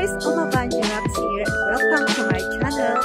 guys, Omabanjo Raps here and welcome to my channel.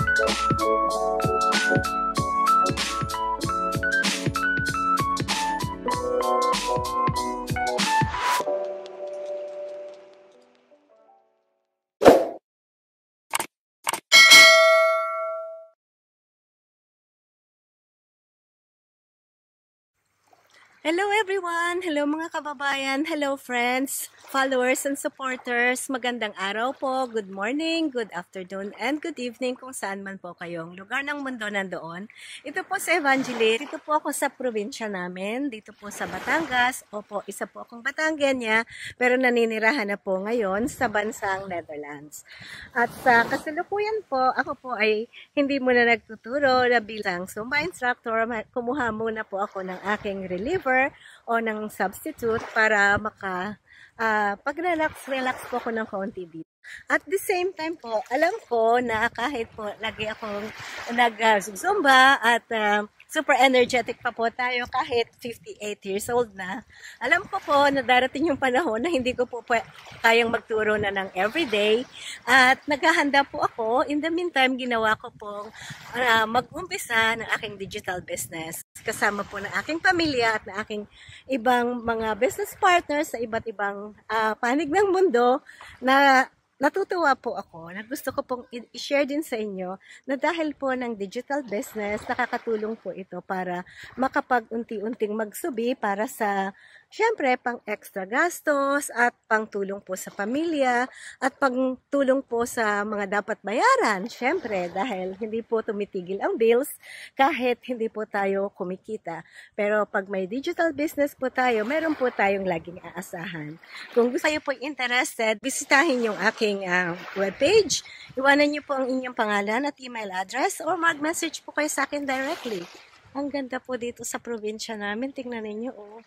Hello everyone! Hello mga kababayan! Hello friends, followers and supporters! Magandang araw po, good morning, good afternoon, and good evening kung saan man po kayong lugar ng mundo nandoon. Ito po sa Evangeline, dito po ako sa probinsya namin, dito po sa Batangas. Opo, isa po akong Batangueña, pero naninirahan na po ngayon sa bansang Netherlands. At sa kasalukuyan po, ako po ay hindi muna nagtuturo na bilang Zumba instructor. Kumuha muna po ako ng aking reliever o ng substitute para pag-relax po ako ng kaunti dito. At the same time po, alam ko na kahit po lagi akong nag-zumba at super energetic pa po tayo kahit 58 years old na. Alam ko po na darating yung panahon na hindi ko po kayang magturo na ng everyday. At naghahanda po ako. In the meantime, ginawa ko po mag-umpisa ng aking digital business. Kasama po ng aking pamilya at ng aking ibang mga business partners sa iba't ibang panig ng mundo na natutuwa po ako na gusto ko pong i-share din sa inyo na dahil po ng digital business, nakakatulong po ito para makapag-unti-unting magsubi para sa, syempre, pang extra gastos at pang tulong po sa pamilya at pang tulong po sa mga dapat bayaran. Syempre, dahil hindi po tumitigil ang bills kahit hindi po tayo kumikita. Pero pag may digital business po tayo, meron po tayong laging aasahan. Kung gusto kayo po interested, bisitahin yung aking webpage. Iwanan niyo po ang inyong pangalan at email address or mag-message po kayo sa akin directly. Ang ganda po dito sa probinsya namin. Tingnan ninyo, oh.